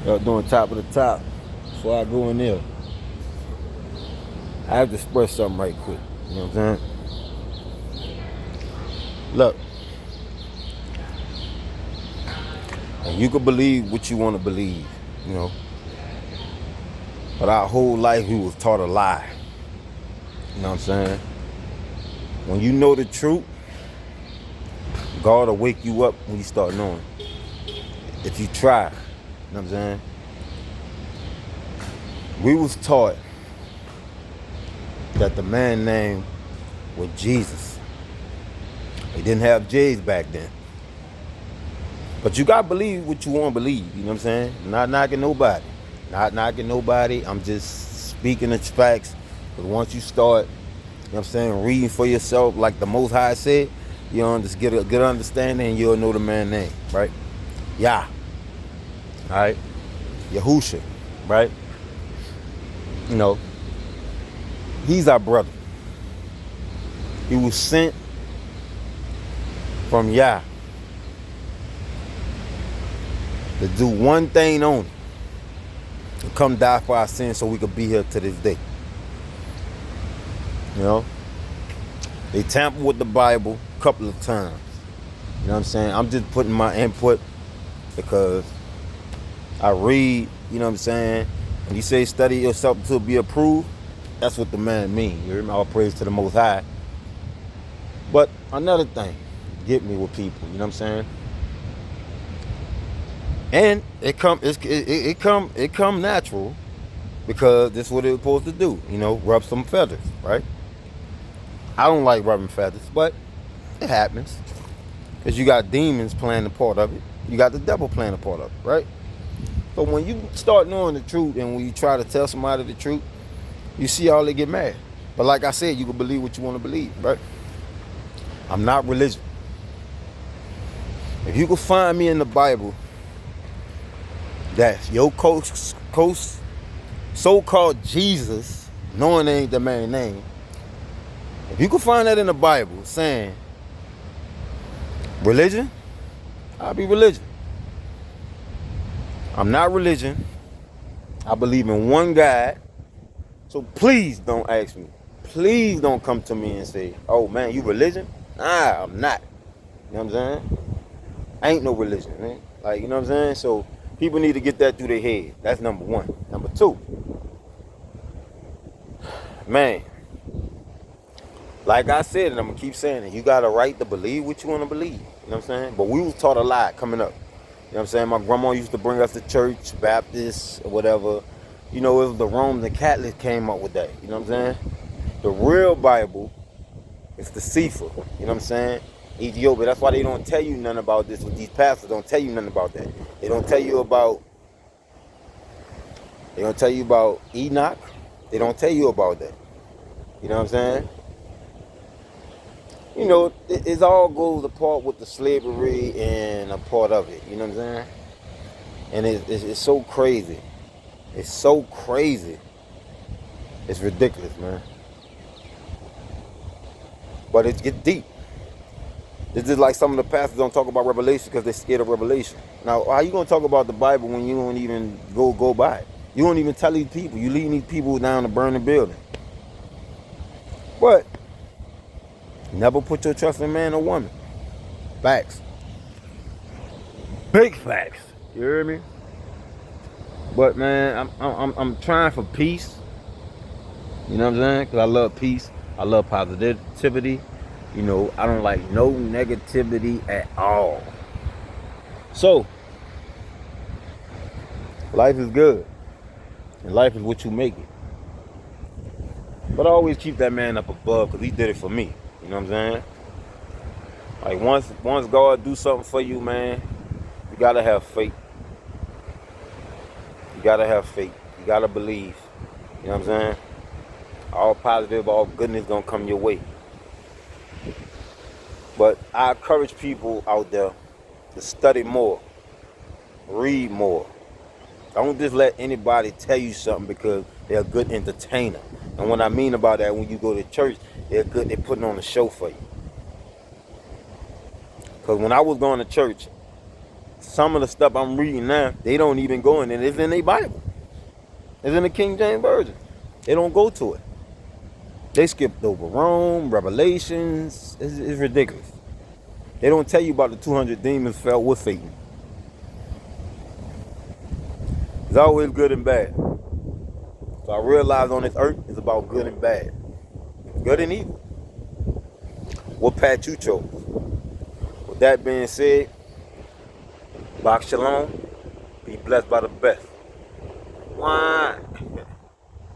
Doing top of the top. Before I go in there, I have to express something right quick. You know what I'm saying? Look, you can believe what you want to believe, you know. But our whole life we was taught a lie. You know what I'm saying? When you know the truth, God will wake you up when you start knowing. If you try. You know what I'm saying? We was taught that the man name was Jesus. They didn't have J's back then. But you gotta believe what you want to believe, you know what I'm saying? Not knocking nobody. Not knocking nobody. I'm just speaking the facts. Because once you start, you know what I'm saying, reading for yourself, like the Most High said, you'll just get a good understanding and you'll know the man's name, right? Yah. Alright? Yahusha, right? You know, he's our brother. He was sent from Yah to do one thing only. To come die for our sins so we could be here to this day. You know? They tampered with the Bible a couple of times. You know what I'm saying? I'm just putting my input because I read, you know what I'm saying? When you say study yourself to be approved, that's what the man mean. You hear me? All praise to the Most High. But another thing, get me with people, you know what I'm saying? And it come natural because this is what it's supposed to do, you know, rub some feathers, right? I don't like rubbing feathers, but it happens. Because you got demons playing a part of it. You got the devil playing a part of it, right? So when you start knowing the truth and when you try to tell somebody the truth, you see how they get mad. But like I said, you can believe what you want to believe, right? I'm not religious. If you can find me in the Bible that your so-called Jesus, knowing ain't the man's name, if you can find that in the Bible saying religion, I'll be religion. I'm not religion. I believe in one God. So please don't ask me. Please don't come to me and say, oh man, you religion? Nah, I'm not. You know what I'm saying? I ain't no religion, man. Like, you know what I'm saying? So people need to get that through their head. That's number one. Number two, man, like I said, and I'm gonna keep saying it, you got a right to believe what you want to believe. You know what I'm saying? But we was taught a lie coming up. You know what I'm saying? My grandma used to bring us to church, Baptist, or whatever. You know, it was the Romans and Catholics came up with that. You know what I'm saying? The real Bible is the Sefer. You know what I'm saying? Ethiopia. That's why they don't tell you nothing about this. With these pastors, don't tell you nothing about that. They don't tell you about. They don't tell you about Enoch. They don't tell you about that. You know what I'm saying? You know, it all goes apart with the slavery and a part of it. You know what I'm saying? And it's so crazy. It's so crazy. It's ridiculous, man. But it gets deep. It's just like some of the pastors don't talk about Revelation because they're scared of Revelation. Now, how you going to talk about the Bible when you don't even go by it? You don't even tell these people. You leading these people down to burn the building. But never put your trust in man or woman. Facts. Big facts. You hear me? But man, I'm trying for peace. You know what I'm saying? Because I love peace. I love positivity. You know, I don't like no negativity at all. So, life is good. And life is what you make it. But I always keep that man up above because he did it for me. You know what I'm saying? Like once God do something for you, man, you gotta have faith. You gotta have faith. You gotta believe. You know what I'm saying? All positive, all goodness gonna come your way. But I encourage people out there to study more, read more. Don't just let anybody tell you something because they're a good entertainer. And what I mean about that, when you go to church, they're putting on a show for you. Because when I was going to church, Some of the stuff I'm reading now, they don't even go in it. It's in their Bible. It's in the King James Version. They don't go to it. They skipped over Rome, Revelations. It's ridiculous. They don't tell you about the 200 demons fell with Satan. It's always good and bad. So I realize on this earth, it's about good and bad. Good and evil. What path you chose. With that being said, Bach Shalom. Be blessed by the best. Why?